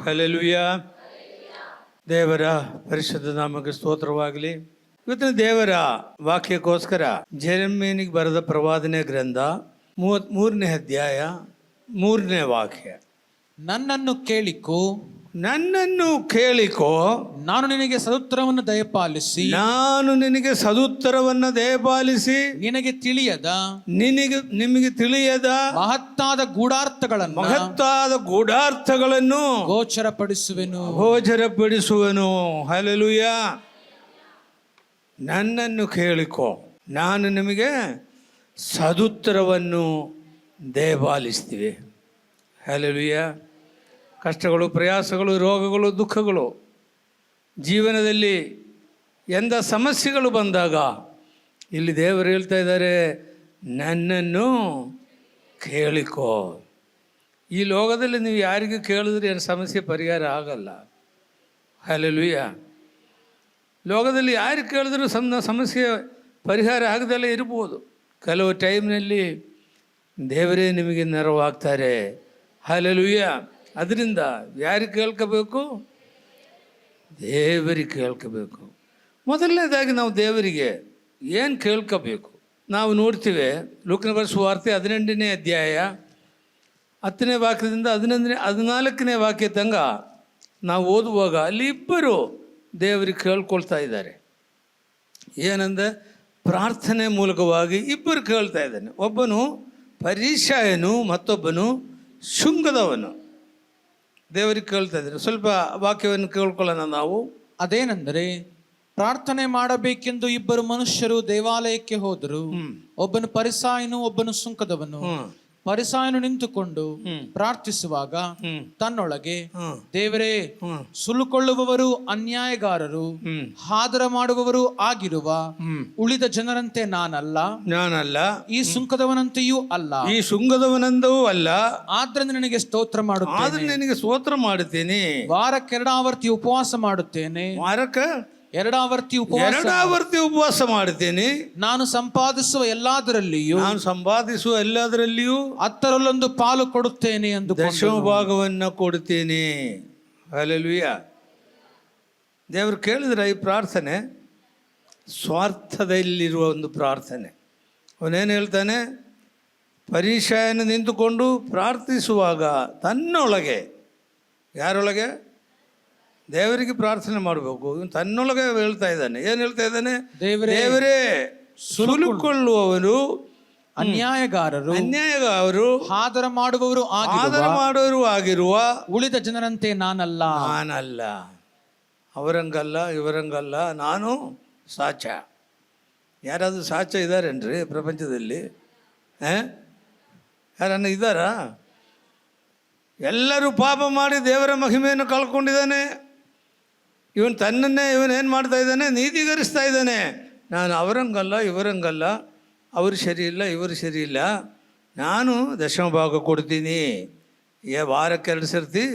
Hallelujah. ದೇವರ ಪರಿಶುದ್ಧ ನಾಮಕ್ಕೆ ಸ್ತೋತ್ರವಾಗಲಿ. ಇವತ್ತಿನ ದೇವರ ವಾಕ್ಯಕ್ಕೋಸ್ಕರ ಜೆರೆಮೀಯನಿಗೆ ಬರೆದ ಪ್ರವಾದನೆ ಗ್ರಂಥ 33ನೇ ಅಧ್ಯಾಯ 3ನೇ ವಾಕ್ಯ. ನನ್ನನ್ನು ಕೇಳಿಕೋ, ನನ್ನನ್ನು ಕೇಳಿಕೋ, ನಾನು ನಿನಗೆ ಸದುತ್ತರವನ್ನು ದಯಪಾಲಿಸಿ, ನಾನು ನಿನಗೆ ಸದುತ್ತರವನ್ನು ದಯಪಾಲಿಸಿ, ನಿನಗೆ ತಿಳಿಯದ ನಿಮಗೆ ತಿಳಿಯದ ಮಹತ್ತಾದ ಗೂಢಾರ್ಥಗಳನ್ನು ಗೋಚರಪಡಿಸುವೆನು. ಹಲ್ಲೆಲೂಯಾ. ನನ್ನನ್ನು ಕೇಳಿಕೋ, ನಾನು ನಿಮಗೆ ಸದುತ್ತರವನ್ನು ದಯಪಾಲಿಸ್ತೀವಿ. ಹಲ್ಲೆಲೂಯಾ. ಕಷ್ಟಗಳು, ಪ್ರಯಾಸಗಳು, ರೋಗಗಳು, ದುಃಖಗಳು, ಜೀವನದಲ್ಲಿ ಎಂಥ ಸಮಸ್ಯೆಗಳು ಬಂದಾಗ ಇಲ್ಲಿ ದೇವರು ಹೇಳ್ತಾ ಇದ್ದಾರೆ, ನನ್ನನ್ನು ಕೇಳಿಕೋ. ಈ ಲೋಕದಲ್ಲಿ ನೀವು ಯಾರಿಗೂ ಕೇಳಿದ್ರೆ ಏನು ಸಮಸ್ಯೆ ಪರಿಹಾರ ಆಗಲ್ಲ. ಹಲ್ಲೆಲೂಯಾ. ಲೋಕದಲ್ಲಿ ಯಾರು ಕೇಳಿದ್ರೂ ಸಮಸ್ಯೆ ಪರಿಹಾರ ಆಗದಲ್ಲೇ ಇರ್ಬೋದು. ಕೆಲವು ಟೈಮ್ನಲ್ಲಿ ದೇವರೇ ನಿಮಗೆ ನೆರವಾಗ್ತಾರೆ. ಹಲ್ಲೆಲೂಯಾ. ಅದರಿಂದ ಯಾರಿಗೆ ಕೇಳ್ಕೋಬೇಕು? ದೇವರಿಗೆ ಕೇಳ್ಕೋಬೇಕು. ಮೊದಲನೇದಾಗಿ ನಾವು ದೇವರಿಗೆ ಏನು ಕೇಳ್ಕೋಬೇಕು? ನಾವು ನೋಡ್ತೀವಿ ಲೂಕನ ಬರೆದ ಸುವಾರ್ತೆ 18ನೇ ಅಧ್ಯಾಯ 10ನೇ ವಾಕ್ಯದಿಂದ 14ನೇ ವಾಕ್ಯ ತನಕ ನಾವು ಓದುವಾಗ ಅಲ್ಲಿ ಇಬ್ಬರು ದೇವರಿಗೆ ಕೇಳ್ಕೊಳ್ತಾ ಇದ್ದಾರೆ. ಏನಂದರೆ ಪ್ರಾರ್ಥನೆ ಮೂಲಕವಾಗಿ ಇಬ್ಬರು ಕೇಳ್ತಾ ಇದ್ದಾನೆ. ಒಬ್ಬನು ಫರಿಸಾಯನು, ಮತ್ತೊಬ್ಬನು ಶುಂಗದವನು. ದೇವರಿಗೆ ಕೇಳ್ತಾ ಇದ್ದಾರೆ. ಸ್ವಲ್ಪ ವಾಕ್ಯವನ್ನು ಕೇಳ್ಕೊಳ್ಳೋಣ ನಾವು. ಅದೇನೆಂದರೆ, ಪ್ರಾರ್ಥನೆ ಮಾಡಬೇಕೆಂದು ಇಬ್ಬರು ಮನುಷ್ಯರು ದೇವಾಲಯಕ್ಕೆ ಹೋದರು. ಒಬ್ಬನು ಫರಿಸಾಯನು, ಒಬ್ಬನು ಸುಂಕದವನು. ಫರಿಸಾಯನು ನಿಂತುಕೊಂಡು ಪ್ರಾರ್ಥಿಸುವಾಗ ತನ್ನೊಳಗೆ, ದೇವರೇ, ಸುಲುಕೊಳ್ಳುವವರು ಅನ್ಯಾಯಗಾರರು, ಹಾದರ ಮಾಡುವವರು ಆಗಿರುವ ಉಳಿದ ಜನರಂತೆ ನಾನಲ್ಲ, ಈ ಸುಂಕದವನಂತೆಯೂ ಅಲ್ಲ. ಆದ್ರಿಂದ ನಿನಗೆ ಸ್ತೋತ್ರ ಮಾಡುತ್ತೇನೆ. ವಾರಕ್ಕೆ 2 ಆವರ್ತಿ ಉಪವಾಸ ಮಾಡುತ್ತೇನೆ. ಎರಡಾವರ್ತಿ ಉಪವಾಸ ಮಾಡುತ್ತೇನೆ. ನಾನು ಸಂಪಾದಿಸುವ ಎಲ್ಲದರಲ್ಲಿಯೂ 10ರಲ್ಲಿ ಪಾಲು ಕೊಡುತ್ತೇನೆ ಎಂದು ದಶಮ ಭಾಗವನ್ನು ಕೊಡುತ್ತೇನೆ. ಹಲ್ಲೆಲೂಯಾ. ದೇವರು ಕೇಳಿದ್ರೆ ಈ ಪ್ರಾರ್ಥನೆ ಸ್ವಾರ್ಥದಲ್ಲಿರುವ ಒಂದು ಪ್ರಾರ್ಥನೆ. ಅವನೇನು ಹೇಳ್ತಾನೆ? ಫರಿಸಾಯನು ನಿಂತುಕೊಂಡು ಪ್ರಾರ್ಥಿಸುವಾಗ ತನ್ನೊಳಗೆ, ಯಾರೊಳಗೆ? ದೇವರಿಗೆ ಪ್ರಾರ್ಥನೆ ಮಾಡಬೇಕು. ಇವನು ತನ್ನೊಳಗೆ ಹೇಳ್ತಾ ಇದ್ದಾನೆ. ಏನು ಹೇಳ್ತಾ ಇದ್ದಾನೆ? ದೇವರೇ, ಸುಲುಕೊಳ್ಳುವವರು ಅನ್ಯಾಯಗಾರರು, ಹಾದರ ಮಾಡುವವರು ಆಗಿರುವ ಉಳಿದ ಜನರಂತೆ ನಾನಲ್ಲ. ಅವರಂಗಲ್ಲ, ಇವರಂಗಲ್ಲ, ನಾನು ಸಾಚ. ಯಾರಾದರೂ ಸಾಚ ಇದ್ದಾರೇನ್ರಿ ಪ್ರಪಂಚದಲ್ಲಿ? ಯಾರನ್ನ ಇದ್ದಾರಾ? ಎಲ್ಲರೂ ಪಾಪ ಮಾಡಿ ದೇವರ ಮಹಿಮೆಯನ್ನು ಕಳ್ಕೊಂಡಿದ್ದಾನೆ. ಇವನೇನು ಮಾಡ್ತಾ ಇದ್ದಾನೆ? ನೀತೀಕರಿಸ್ತಾ ಇದ್ದಾನೆ. ನಾನು ಅವರಂಗಲ್ಲ, ಇವರಂಗಲ್ಲ, ಅವರು ಸರಿ ಇಲ್ಲ, ಇವರು ಸರಿ ಇಲ್ಲ, ನಾನು ದಶಮ ಭಾಗ ಕೊಡ್ತೀನಿ, ವಾರಕ್ಕೆ 2 ಸರ್ತಿ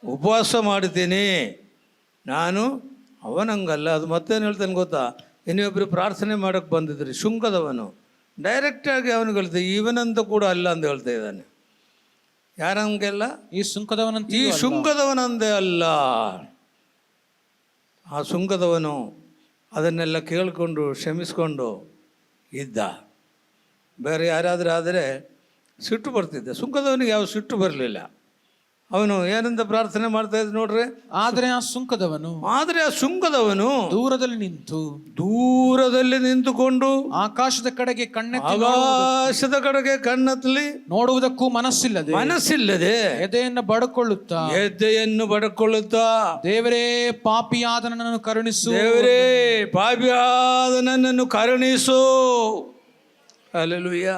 ಉಪವಾಸ ಮಾಡ್ತೀನಿ, ನಾನು ಅವನಂಗಲ್ಲ. ಅದು ಮತ್ತೇನು ಹೇಳ್ತಾನೆ ಗೊತ್ತಾ? ಇನ್ನೊಬ್ಬರು ಪ್ರಾರ್ಥನೆ ಮಾಡೋಕ್ಕೆ ಬಂದಿದ್ರಿ, ಶುಂಕದವನು ಡೈರೆಕ್ಟಾಗಿ ಅವನಿಗೆ ಹೇಳ್ತಾನೆ, ಇವನಂತ ಕೂಡ ಅಲ್ಲ ಅಂತ ಹೇಳ್ತಾ ಇದ್ದಾನೆ. ಯಾರಂಗೆಲ್ಲ? ಈ ಶುಂಕದವನಂದೇ ಅಲ್ಲ. ಆ ಶುಂಕದವನು ಅದನ್ನೆಲ್ಲ ಕೇಳಿಕೊಂಡು ಕ್ಷಮಿಸ್ಕೊಂಡು ಇದ್ದ. ಬೇರೆ ಯಾರಾದರೂ ಆದರೆ ಸಿಟ್ಟು ಬರ್ತಿದ್ದ. ಶುಂಕದವನಿಗೆ ಯಾವ ಸಿಟ್ಟು ಬರಲಿಲ್ಲ. ಅವನು ಏನಂತ ಪ್ರಾರ್ಥನೆ ಮಾಡ್ತಾ ಇದ್ದ ನೋಡ್ರಿ? ಆದರೆ ಆ ಶುಂಕದವನು ದೂರದಲ್ಲಿ ನಿಂತುಕೊಂಡು ಆಕಾಶದ ಕಡೆಗೆ ಕಣ್ಣೆತ್ತಲಿ ನೋಡುವುದಕ್ಕೂ ಮನಸ್ಸಿಲ್ಲದೆ ಎದೆಯನ್ನು ಬಡಕೊಳ್ಳುತ್ತಾ ದೇವರೇ, ಪಾಪಿಯಾದ ನನ್ನನ್ನು ಕರುಣಿಸು. ಹಲ್ಲೆಲೂಯಾ.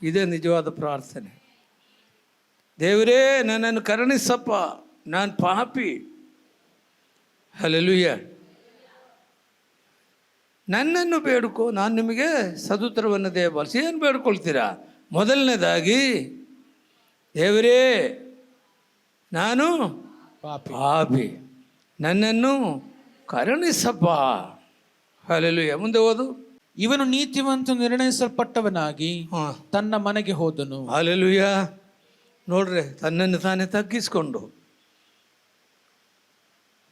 ಇದೇ ನಿಜವಾದ ಪ್ರಾರ್ಥನೆ. ದೇವರೇ, ನನ್ನನ್ನು ಕರುಣಿಸಪ್ಪ, ನಾನು ಪಾಪಿ. ಹಲ್ಲೆಲೂಯಾ. ನನ್ನನ್ನು ಬೇಡ್ಕೋ, ನಾನು ನಿಮಗೆ ಸದುತ್ತರವನ್ನು ದಯಪಾಲಿಸಿ. ಏನು ಬೇಡ್ಕೊಳ್ತೀರಾ? ಮೊದಲನೇದಾಗಿ, ದೇವರೇ, ನಾನು ಪಾಪಿ, ನನ್ನನ್ನು ಕರುಣಿಸಪ್ಪ. ಹಲ್ಲೆಲೂಯಾ. ಮುಂದೆ ಓದು. ಇವನು ನೀತಿವಂತ ನಿರ್ಣಯಿಸಲ್ಪಟ್ಟವನಾಗಿ ತನ್ನ ಮನೆಗೆ ಹೋದನು. ಹಲ್ಲೆಲೂಯಾ. ನೋಡ್ರಿ, ತನ್ನನ್ನು ತಾನೇ ತಗ್ಗಿಸ್ಕೊಂಡು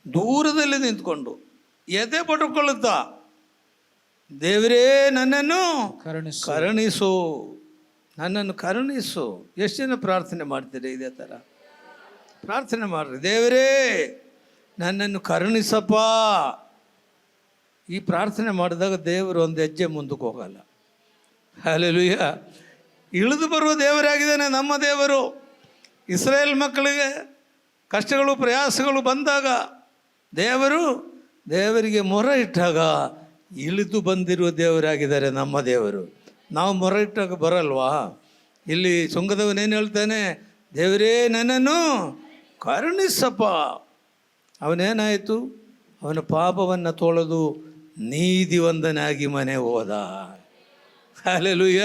ದೂರದಲ್ಲಿ ನಿಂತ್ಕೊಂಡು ಎದೆ ಪಟ್ಟುಕೊಳ್ಳುತ್ತಾ, ದೇವರೇ ನನ್ನನ್ನು ಕರುಣಿಸು. ಕರುಣಿಸು, ನನ್ನನ್ನು ಕರುಣಿಸು. ಎಷ್ಟು ಜನ ಪ್ರಾರ್ಥನೆ ಮಾಡ್ತೀರಿ ಇದೇ ಥರ? ಪ್ರಾರ್ಥನೆ ಮಾಡ್ರಿ, ದೇವರೇ ನನ್ನನ್ನು ಕರುಣಿಸಪ್ಪ. ಈ ಪ್ರಾರ್ಥನೆ ಮಾಡಿದಾಗ ದೇವರು ಒಂದು ಹೆಜ್ಜೆ ಮುಂದಕ್ಕೆ ಹೋಗಲ್ಲ. ಹಲ್ಲೆಲೂಯ. ಇಳಿದು ಬರುವ ದೇವರಾಗಿದ್ದಾನೆ ನಮ್ಮ ದೇವರು. ಇಸ್ರಾಯೇಲ್ ಮಕ್ಕಳಿಗೆ ಕಷ್ಟಗಳು ಪ್ರಯಾಸಗಳು ಬಂದಾಗ ದೇವರಿಗೆ ಮೊರೆ ಇಟ್ಟಾಗ ಇಳಿದು ಬಂದಿರುವ ದೇವರಾಗಿದ್ದಾರೆ ನಮ್ಮ ದೇವರು. ನಾವು ಮೊರೆ ಇಟ್ಟಾಗ ಬರಲ್ವಾ? ಇಲ್ಲಿ ಸುಂಗದವನೇನು ಹೇಳ್ತಾನೆ? ದೇವರೇ ನನ್ನನ್ನು ಕರುಣಿಸಪ್ಪ. ಅವನೇನಾಯಿತು? ಅವನ ಪಾಪವನ್ನು ತೊಳೆದು ನೀತಿವಂತನಾಗಿ ಮನೆ ಹೋದ. ಹಲ್ಲೆಲೂಯ.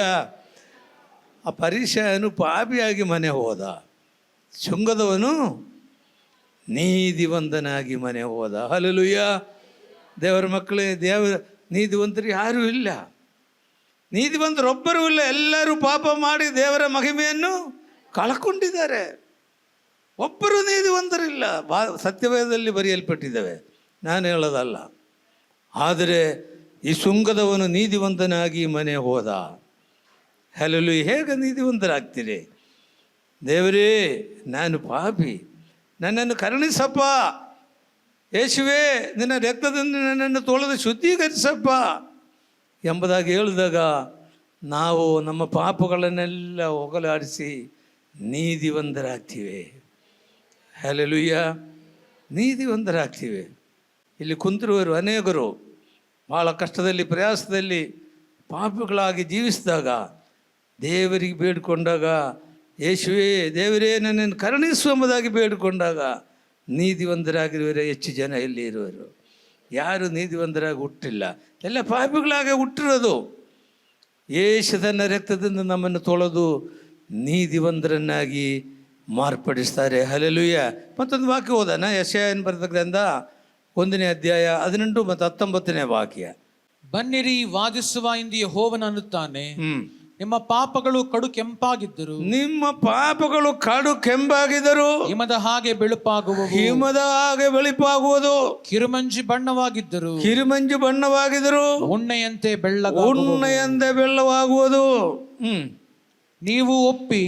ಆ ಪರಿಸಯನು ಪಾಪಿಯಾಗಿ ಮನೆ ಹೋದ, ಶುಂಗದವನು ನೀತಿವಂತನಾಗಿ ಮನೆ ಹೋದ. ಹಲ್ಲೆಲೂಯ. ದೇವರ ಮಕ್ಕಳೇ, ನೀತಿವಂತರು ಯಾರೂ ಇಲ್ಲ, ನೀತಿವಂತರೊಬ್ಬರೂ ಇಲ್ಲ. ಎಲ್ಲರೂ ಪಾಪ ಮಾಡಿ ದೇವರ ಮಹಿಮೆಯನ್ನು ಕಳ್ಕೊಂಡಿದ್ದಾರೆ. ಒಬ್ಬರು ನೀತಿವಂತರಿಲ್ಲ. ಸತ್ಯವೇದದಲ್ಲಿ ಬರೆಯಲ್ಪಟ್ಟಿದ್ದಾವೆ, ನಾನು ಹೇಳೋದಲ್ಲ. ಆದರೆ ಈ ಶುಂಗದವನು ನೀತಿವಂತನಾಗಿ ಮನೆ ಹೋದ. ಹಲ್ಲೆಲೂಯ. ಹೇಗೆ ನೀತಿವಂತರಾಗ್ತೀರಿ? ದೇವರೇ ನಾನು ಪಾಪಿ, ನನ್ನನ್ನು ಕರುಣಿಸಪ್ಪ. ಯೇಸುವೇ ನಿನ್ನ ರಕ್ತದಿಂದ ನನ್ನನ್ನು ತೊಳೆದು ಶುದ್ಧೀಕರಿಸಪ್ಪ ಎಂಬುದಾಗಿ ಹೇಳಿದಾಗ ನಾವು ನಮ್ಮ ಪಾಪಗಳನ್ನೆಲ್ಲ ಹೋಗಲಾಡಿಸಿ ನೀತಿವಂತರಾಗ್ತೀವಿ. ಹಲ್ಲೆಲೂಯ. ನೀತಿವಂತರಾಗ್ತೀವಿ. ಇಲ್ಲಿ ಕುಂತಿರುವರು ಅನೇಕರು ಭಾಳ ಕಷ್ಟದಲ್ಲಿ ಪ್ರಯಾಸದಲ್ಲಿ ಪಾಪಗಳಾಗಿ ಜೀವಿಸಿದಾಗ ದೇವರಿಗೆ ಬೇಡಿಕೊಂಡಾಗ, ಯೇಸುವೇ ದೇವರೇ ನನ್ನನ್ನು ಕರುಣಿಸು ಎಂಬುದಾಗಿ ಬೇಡಿಕೊಂಡಾಗ ನೀತಿವಂತರಾಗಿರುವರೆ ಹೆಚ್ಚು ಜನ ಇಲ್ಲಿ ಇರುವರು. ಯಾರು ನೀತಿವಂತರಾಗಿ ಹುಟ್ಟಿಲ್ಲ, ಎಲ್ಲ ಪಾಪಿಗಳಾಗಿ ಹುಟ್ಟಿರೋದು. ಯೇಸು ತನ್ನ ರಕ್ತದಿಂದ ನಮ್ಮನ್ನು ತೊಳೆದು ನೀತಿವಂತರನ್ನಾಗಿ ಮಾರ್ಪಡಿಸ್ತಾರೆ. ಹಲ್ಲೆಲೂಯ. ಮತ್ತೊಂದು ವಾಕ್ಯ ಓದೋಣ. ಯೆಶಾಯನ ಬರೆದ ಗ್ರಂಥ 1ನೇ ಅಧ್ಯಾಯ 18 ಮತ್ತು 19ನೇ ವಾಕ್ಯ. ಬನ್ನಿರಿ ವಾದಿಸುವ ಎಂದು ಯೆಹೋವನು ಅನ್ನುತ್ತಾನೆ. ನಿಮ್ಮ ಪಾಪಗಳು ಕಡು ಕೆಂಪಾಗಿದ್ದರು, ನಿಮ್ಮ ಪಾಪಗಳು ಕಡು ಕೆಂಪಾಗಿದ್ದರು ಹಿಮದ ಹಾಗೆ ಬೆಳುಪಾಗುವವು, ಹಿಮದ ಹಾಗೆ ಬೆಳುಪಾಗುವುದು. ಕಿರುಮಂಜು ಬಣ್ಣವಾಗಿದ್ದರು, ಕಿರುಮಂಜು ಬಣ್ಣವಾಗಿದ್ದರು, ಉಣ್ಣೆಯಂತೆ ಉಣ್ಣೆಯಂತೆ ಬೆಳ್ಳವಾಗುವುದು. ನೀವು ಒಪ್ಪಿ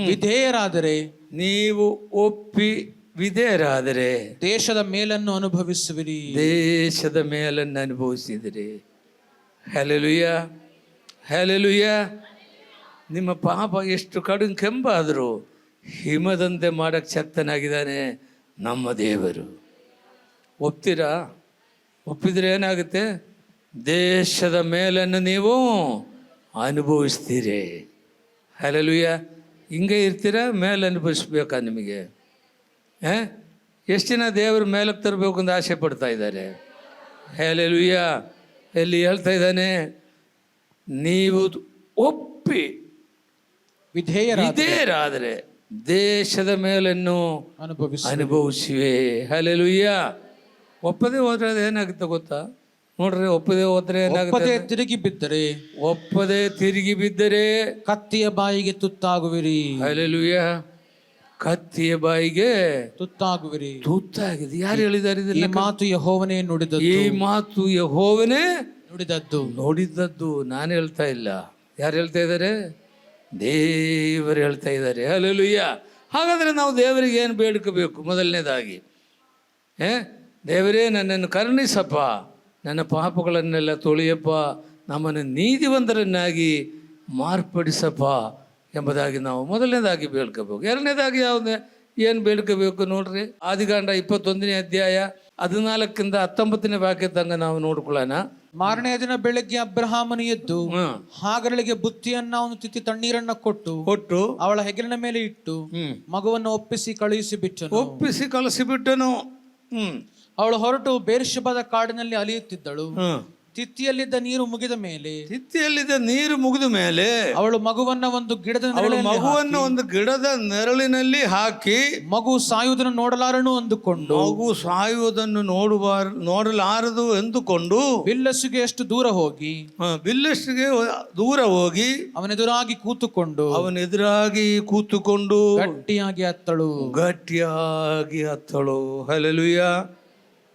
ವಿಧೇಯರಾದರೆ, ನೀವು ಒಪ್ಪಿ ವಿಧೇಯರಾದರೆ ದೇಶದ ಮೇಲನ್ನು ಅನುಭವಿಸುವಿರಿ. ದೇಶದ ಮೇಲನ್ನು ಅನುಭವಿಸಿದಿರಿ. ಹಲ್ಲೆಲೂಯ. ಹಲ್ಲೆಲೂಯ. ನಿಮ್ಮ ಪಾಪ ಎಷ್ಟು ಕಡು ಕೆಂಪಾದರೂ ಹಿಮದಂತೆ ಮಾಡಕ್ಕೆ ಶಕ್ತನಾಗಿದ್ದಾನೆ ನಮ್ಮ ದೇವರು. ಒಪ್ತೀರಾ? ಒಪ್ಪಿದ್ರೆ ಏನಾಗುತ್ತೆ? ದೇಶದ ಮೇಲನ್ನು ನೀವು ಅನುಭವಿಸ್ತೀರಿ. ಹಲ್ಲೆಲೂಯ. ಹಿಂಗೆ ಇರ್ತೀರಾ? ಮೇಲೆ ಅನುಭವಿಸ್ಬೇಕಾ ನಿಮಗೆ? ಎಷ್ಟು ಜನ ದೇವರು ಮೇಲಕ್ಕೆ ತರಬೇಕು ಅಂತ ಆಸೆ ಪಡ್ತಾ ಇದ್ದಾರೆ? ಹಲ್ಲೆಲೂಯ. ಎಲ್ಲಿ ಹೇಳ್ತಾ ಇದ್ದಾನೆ? ನೀವು ಒಪ್ಪಿ ವಿಧೇಯರಾದರೆ ದೇಶದ ಮೇಲನ್ನು ಅನುಭವಿಸುವೆ. ಹಲ್ಲೆಲೂಯ. ಒಪ್ಪದೆ ಹೋದ್ರೆ ಏನಾಗುತ್ತೆ ಗೊತ್ತಾ? ನೋಡ್ರಿ, ಒಪ್ಪದೆ ಹೋದ್ರೆ ಏನಾಗುತ್ತೆ? ತಿರುಗಿ ಬಿದ್ದರೆ, ಒಪ್ಪದೆ ತಿರುಗಿ ಬಿದ್ದರೆ ಕತ್ತಿಯ ಬಾಯಿಗೆ ತುತ್ತಾಗುವಿರಿ. ಹಲ್ಲೆಲೂಯ. ಕತ್ತಿಯ ಬಾಯಿಗೆ ತುತ್ತಾಗುವಿರಿ. ತುತ್ತಾಗಿದೆ. ಯಾರು ಹೇಳಿದ್ದಾರೆ? ಈ ಮಾತು ಯೆಹೋವನೇ ನುಡಿದದ್ದು. ಈ ಮಾತು ಯೆಹೋವನೇ ನುಡಿದದ್ದು. ನಾನು ಹೇಳ್ತಾ ಇಲ್ಲ. ಯಾರು ಹೇಳ್ತಾ ಇದ್ದಾರೆ? ದೇವರು ಹೇಳ್ತಾ ಇದ್ದಾರೆ. ಹಲ್ಲೆಲೂಯ. ಹಾಗಾದರೆ ನಾವು ದೇವರಿಗೆ ಏನು ಬೇಡ್ಕೋಬೇಕು? ಮೊದಲನೇದಾಗಿ ದೇವರೇ ನನ್ನನ್ನು ಕರುಣಿಸಪ್ಪ, ನನ್ನ ಪಾಪಗಳನ್ನೆಲ್ಲ ತೊಳೆಯಪ್ಪ, ನಮ್ಮನ್ನು ನೀತಿವಂತರನ್ನಾಗಿ ಮಾರ್ಪಡಿಸಪ್ಪ ಎಂಬುದಾಗಿ ನಾವು ಮೊದಲನೇದಾಗಿ ಬೇಡ್ಕೋಬೇಕು. ಎರಡನೇದಾಗಿ ಏನು ಬೇಡ್ಕೋಬೇಕು ನೋಡ್ರಿ. ಆದಿಕಾಂಡ 21ನೇ ಅಧ್ಯಾಯ 14ರಿಂದ 19ನೇ ವಾಕ್ಯ ತನಕ ನಾವು ನೋಡ್ಕೊಳ್ಳೋಣ. ಮಾರನೇ ದಿನ ಬೆಳಗ್ಗೆ ಅಬ್ರಹಾಮನು ಎದ್ದು ಹಾಗರಳಿಗೆ ಬುತ್ತಿಯನ್ನ ಅವನು ತಿತ್ತಿ ತಣ್ಣೀರನ್ನ ಕೊಟ್ಟು ಅವಳ ಹೆಗಲಿನ ಮೇಲೆ ಇಟ್ಟು ಮಗುವನ್ನು ಒಪ್ಪಿಸಿ ಕಳುಹಿಸಿಬಿಟ್ಟನು. ಅವಳು ಹೊರಟು ಬೇರ್ಷೆಬದ ಕಾಡಿನಲ್ಲಿ ಅಲಿಯುತ್ತಿದ್ದಳು. ತಿತ್ತಿಯಲ್ಲಿದ್ದ ನೀರು ಮುಗಿದ ಮೇಲೆ ಅವಳು ಮಗುವನ್ನ ಒಂದು ಗಿಡದ ನೆರಳಿನಲ್ಲಿ ಹಾಕಿ ಮಗು ಸಾಯುವುದನ್ನು ನೋಡಲಾರದು ಎಂದುಕೊಂಡು ಬಿಲ್ಲಸ್ಸಿಗೆ ದೂರ ಹೋಗಿ ಅವನೆದುರಾಗಿ ಕೂತುಕೊಂಡು ಗಟ್ಟಿಯಾಗಿ ಅತ್ತಳು. ಹಲ್ಲೆಲೂಯ.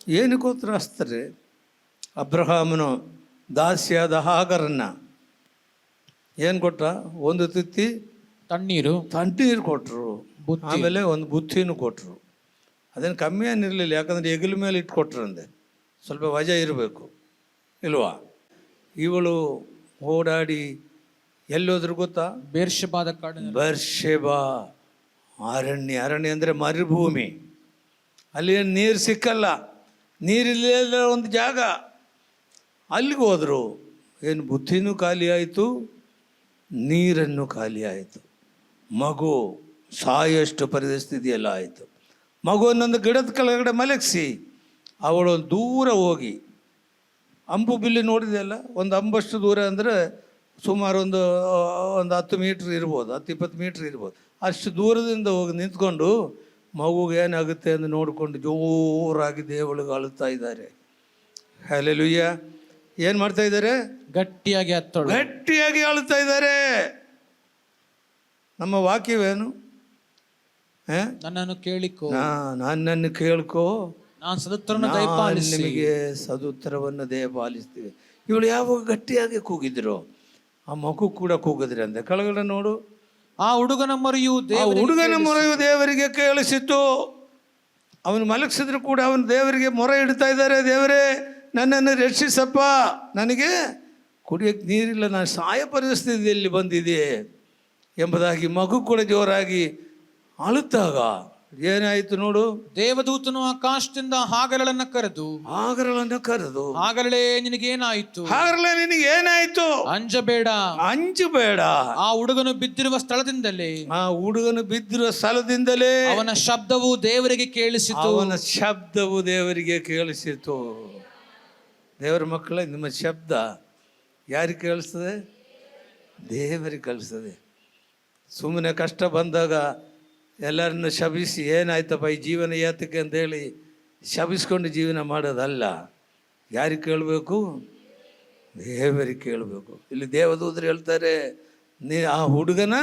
ಏನಕ್ಕೋತ್ರ ಹಚ್ತಾರೆ? ಅಬ್ರಹಾಮನು ದಾಸಿಯಾದ ಹಾಗರನ್ನು ಏನು ಕೊಟ್ಟ? ಒಂದು ತುತ್ತಿ ತಣ್ಣೀರು ಕೊಟ್ಟರು, ಆಮೇಲೆ ಒಂದು ಬುತ್ತಿನೂ ಕೊಟ್ಟರು. ಅದೇನು ಕಮ್ಮಿ ಏನಿರಲಿಲ್ಲ, ಯಾಕಂದರೆ ಹೆಗಲ ಮೇಲೆ ಇಟ್ಟು ಕೊಟ್ರಂದೆ. ಸ್ವಲ್ಪ ವಜಾ ಇರಬೇಕು ಇಲ್ವಾ? ಇವಳು ಓಡಾಡಿ ಎಲ್ಲೋದ್ರು ಗೊತ್ತಾ? ಬೇರ್ಷೆಬಾದ ಕಾಡು. ಬೇರ್ಷೆಬಾ ಅರಣ್ಯ ಅಂದರೆ ಮರುಭೂಮಿ. ಅಲ್ಲಿ ನೀರು ಸಿಕ್ಕಲ್ಲ, ನೀರಿಲ್ಲ ಒಂದು ಜಾಗ. ಅಲ್ಲಿಗೆ ಹೋದರು. ಏನು ಬುದ್ಧಿನೂ ಖಾಲಿ ಆಯಿತು, ನೀರನ್ನು ಖಾಲಿ ಆಯಿತು. ಮಗು ಸಾಯಷ್ಟು ಪರಿಸ್ಥಿತಿ ಎಲ್ಲ ಆಯಿತು. ಮಗುವನ್ನೊಂದು ಗಿಡದ ಕೆಳಗಡೆ ಮಲಗಿಸಿ ಅವಳು ದೂರ ಹೋಗಿ, ಅಂಬು ಬಿಲ್ಲಿ ನೋಡಿದೆಯಲ್ಲ, ಒಂದು ಅಂಬಷ್ಟು ದೂರ ಅಂದರೆ ಸುಮಾರು ಒಂದು 10 ಮೀಟ್ರ್ ಇರ್ಬೋದು, 10-20 ಮೀಟ್ರ್ ಇರ್ಬೋದು. ಅಷ್ಟು ದೂರದಿಂದ ಹೋಗಿ ನಿಂತ್ಕೊಂಡು ಮಗುಗೆ ಏನಾಗುತ್ತೆ ಅಂತ ನೋಡಿಕೊಂಡು ಜೋರಾಗಿ ದೇವಳಿಗೆ ಅಳುತ್ತಾ ಇದ್ದಾರೆ. ಹಲ್ಲೆಲೂಯಾ. ಏನು ಮಾಡ್ತಾ ಇದ್ದಾರೆ? ಗಟ್ಟಿಯಾಗಿ ಅಳುತ್ತಾ ಇದ್ದಾರೆ. ನಮ್ಮ ವಾಕ್ಯವೇನು? ನನ್ನನ್ನು ಕೇಳಿಕೋ, ನನ್ನನ್ನು ಕೇಳ್ಕೋ, ನಾನು ನಿಮಗೆ ಸದುತ್ತರವನ್ನು ದಯಪಾಲಿಸ್ತೀವಿ. ಇವಳು ಯಾವಾಗ ಗಟ್ಟಿಯಾಗಿ ಕೂಗಿದ್ರು, ಆ ಮಗು ಕೂಡ ಕೂಗಿದ್ರೆ ಅಂದೆ. ಕೆಳಗಡೆ ನೋಡು, ಆ ಹುಡುಗನ ಮೊರೆಯು ದೇವರಿಗೆ ಕೇಳಿಸಿತು. ಅವನು ಮಲಗಿಸಿದ್ರು ಕೂಡ ಅವನು ದೇವರಿಗೆ ಮೊರೆ ಇಡ್ತಾ ಇದ್ದಾರೆ. ದೇವರೇ, ನನ್ನನ್ನು ರಕ್ಷಿಸಪ್ಪ, ನನಗೆ ಕುಡಿಯೋಕ್ಕೆ ನೀರಿಲ್ಲ, ನಾನು ಸಾಯ ಪರಿಸ್ಥಿತಿಯಲ್ಲಿ ಬಂದಿದೆ ಎಂಬುದಾಗಿ ಮಗು ಕೂಡ ಜೋರಾಗಿ ಅಳುತ್ತಾಗ ಏನಾಯಿತು ನೋಡು? ದೇವದೂತನು ಆಕಾಶದಿಂದ ಹಾಗರಳನ್ನು ಕರೆದು ಹಾಗರಳೇ ನಿನಗೇನಾಯಿತು? ಅಂಜಬೇಡ. ಆ ಹುಡುಗನು ಬಿದ್ದಿರುವ ಸ್ಥಳದಿಂದಲೇ ಅವನ ಶಬ್ದವು ದೇವರಿಗೆ ಕೇಳಿಸಿತು. ದೇವರ ಮಕ್ಕಳೇ, ನಿಮ್ಮ ಶಬ್ದ ಯಾರಿಗೆ ಕೇಳಿಸ್ತದೆ? ದೇವರಿಗೆ ಕೇಳಿಸ್ತದೆ. ಸುಮ್ಮನೆ ಕಷ್ಟ ಬಂದಾಗ ಎಲ್ಲರನ್ನು ಶಪಿಸಿ ಏನಾಯ್ತಪ್ಪ ಈ ಜೀವನ ಯಾತಕ್ಕೆ ಅಂತೇಳಿ ಶಪಿಸ್ಕೊಂಡು ಜೀವನ ಮಾಡೋದಲ್ಲ. ಯಾರಿಗೆ ಕೇಳಬೇಕು? ದೇವರಿಗೆ ಕೇಳಬೇಕು. ಇಲ್ಲಿ ದೇವದೂತರು ಹೇಳ್ತಾರೆ, ಆ ಹುಡುಗನ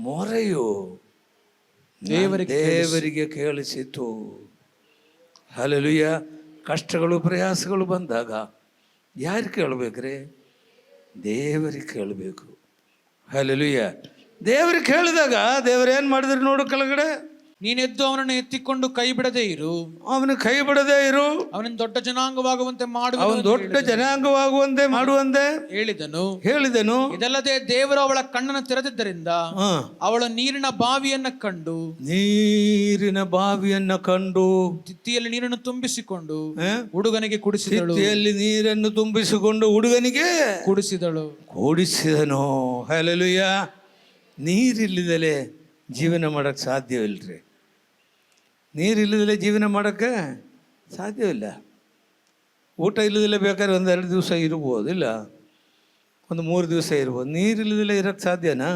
ಮೊರೆಯು ದೇವರಿಗೆ ಕೇಳಿಸಿತು. ಹಲ್ಲೆಲೂಯಾ. ಕಷ್ಟಗಳು ಪ್ರಯಾಸಗಳು ಬಂದಾಗ ಯಾರು ಕೇಳಬೇಕ್ರಿ? ದೇವರಿಗೆ ಕೇಳಬೇಕು. ಹಲ್ಲೆಲೂಯಾ. ದೇವರಿಗೆ ಕೇಳಿದಾಗ ದೇವರು ಏನು ಮಾಡಿದ್ರು ನೋಡು ಕೆಳಗಡೆ? ನೀನೆದ್ದು ಅವನನ್ನು ಎತ್ತಿಕೊಂಡು ಕೈ ಬಿಡದೇ ಇರು. ಅವನನ್ನು ದೊಡ್ಡ ಜನಾಂಗವಾಗುವಂತೆ ಮಾಡುವಂತೆ ಹೇಳಿದನು. ಇದಲ್ಲದೆ ದೇವರು ಅವಳ ಕಣ್ಣನ್ನು ತೆರೆದಿದ್ದರಿಂದ ಅವಳ ನೀರಿನ ಬಾವಿಯನ್ನ ಕಂಡು ತಿತ್ತಿಯಲ್ಲಿ ನೀರನ್ನು ತುಂಬಿಸಿಕೊಂಡು ಹುಡುಗನಿಗೆ ಕುಡಿಸಿದನು. ಹಲ್ಲೆಲೂಯಾ. ನೀರಿಲ್ಲದಲೇ ಜೀವನ ಮಾಡೋಕ್ಕೆ ಸಾಧ್ಯವಿಲ್ಲರಿ. ನೀರಿಲ್ಲದಲೇ ಜೀವನ ಮಾಡೋಕ್ಕೆ ಸಾಧ್ಯವಿಲ್ಲ. ಊಟ ಇಲ್ಲದಲೇ ಬೇಕಾದ್ರೆ 1-2 ದಿವಸ ಇರ್ಬೋದು, ಇಲ್ಲ 1-3 ದಿವಸ ಇರ್ಬೋದು. ನೀರಿಲ್ಲದಲೇ ಇರೋಕ್ಕೆ ಸಾಧ್ಯನಾ?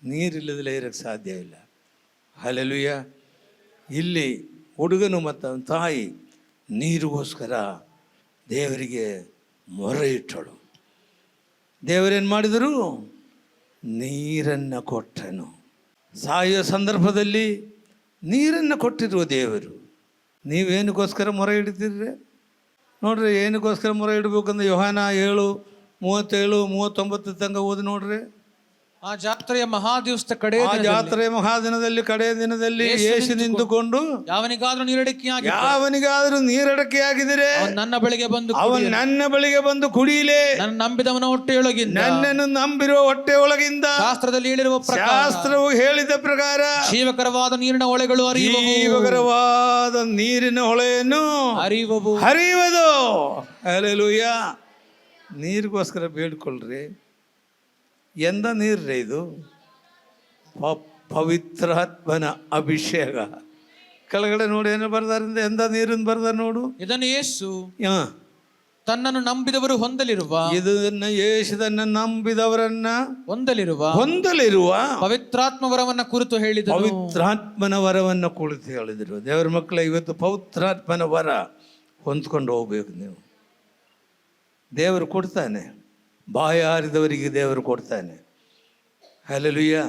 ನೀರಿಲ್ಲದಲೇ ಇರೋಕ್ಕೆ ಸಾಧ್ಯ ಇಲ್ಲ. ಹಲ್ಲೆಲೂಯಾ. ಇಲ್ಲಿ ಹುಡುಗನು ಮತ್ತು ಅವನ ತಾಯಿ ನೀರಿಗೋಸ್ಕರ ದೇವರಿಗೆ ಮೊರೆ ಇಟ್ಟಳು. ದೇವರೇನು ಮಾಡಿದರು? ನೀರನ್ನು ಕೊಟ್ಟನು. ಸಾಯುವ ಸಂದರ್ಭದಲ್ಲಿ ನೀರನ್ನು ಕೊಟ್ಟಿರುವ ದೇವರು. ನೀವೇನಕ್ಕೋಸ್ಕರ ಮೊರೆ ಇಡ್ತೀರಿ ನೋಡ್ರಿ? ಏನಕ್ಕೋಸ್ಕರ ಮೊರೆ ಇಡಬೇಕಂದ್ರೆ ಯೋಹಾನ 7:37-39 ತನಕ ಓದಿ ನೋಡ್ರಿ. ಆ ಜಾತ್ರೆಯ ಮಹಾದಿವಸದ ಕಡೆಯ ದಿನದಲ್ಲಿ ಯೇಸು ನಿಂತುಕೊಂಡು ಯಾವನಿಗಾದ್ರೂ ನೀರಡಕೆಯಾಗಿದ್ದರೆ ನನ್ನ ಬಳಿಗೆ ಬಂದು ಕುಡಿಯಲೇ. ನನ್ನನ್ನು ನಂಬಿರುವ ಹೊಟ್ಟೆಯೊಳಗಿಂದ ಶಾಸ್ತ್ರವು ಹೇಳಿದ ಪ್ರಕಾರ ಜೀವಕರವಾದ ನೀರಿನ ಹೊಳೆಗಳು ನೀರಿನ ಹೊಳೆಯನ್ನು ಹರಿಯುವುದು. ಹಲ್ಲೆಲೂಯಾ. ನೀರಿಗೋಸ್ಕರ ಬೇಡ್ಕೊಳ್ರಿ. ಎಂದ ನೀರ್ರಿ ಇದು? ಪವಿತ್ರಾತ್ಮನ ಅಭಿಷೇಕ. ಕೆಳಗಡೆ ನೋಡಿ ಏನು ಬರ್ದಾರಿಂದ ಎಂದ ನೀರನ್ನು ಬರ್ದಾರ ನೋಡು. ಇದನ್ನು ಯೇಸು ತನ್ನನ್ನು ನಂಬಿದವರು ಇದನ್ನ ಯೇಸು ತನ್ನ ನಂಬಿದವರನ್ನ ಹೊಂದಲಿರುವ ಪವಿತ್ರಾತ್ಮ ವರವನ್ನ ಕುರಿತು ಹೇಳಿದರು. ಪವಿತ್ರಾತ್ಮನ ವರವನ್ನು ಕುರಿತು ಹೇಳಿದರು. ದೇವರ ಮಕ್ಕಳ, ಇವತ್ತು ಪವಿತ್ರಾತ್ಮನ ವರ ಹೊಂದ್ಕೊಂಡು ಹೋಗ್ಬೇಕು ನೀವು. ದೇವರು ಕೊಡ್ತಾನೆ, ಬಾಯಾರಿದವರಿಗೆ ದೇವರು ಕೊಡ್ತಾನೆ. ಹಲ್ಲೆಲೂಯಾ.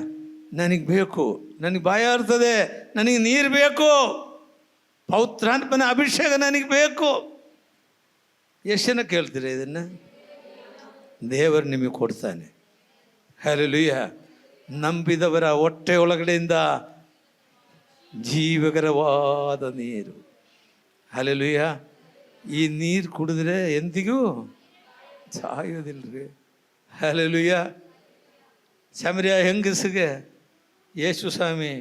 ನನಗೆ ಬೇಕು, ನನಗೆ ಬಾಯಾರ್ತದೆ, ನನಗೆ ನೀರು ಬೇಕು. ಪವಿತ್ರಾತ್ಮನ ಅಭಿಷೇಕ ನನಗೆ ಬೇಕು. ಎಷ್ಟು ಜನ ಕೇಳ್ತೀರಾ ಇದನ್ನು? ದೇವರು ನಿಮಗೆ ಕೊಡ್ತಾನೆ. ಹಲ್ಲೆಲೂಯ. ನಂಬಿದವರ ಹೊಟ್ಟೆ ಒಳಗಡೆಯಿಂದ ಜೀವಕರವಾದ ನೀರು. ಹಲ್ಲೆಲೂಯ. ಈ ನೀರು ಕುಡಿದ್ರೆ ಎಂದಿಗೂ ಸಾಯೋದಿಲ್ರಿ. ಹಲ್ಲೆಲೂಯ. ಸಮರ್ಯ ಹೆಂಗಸಿಗೆ ಯೇಸು ಸ್ವಾಮಿ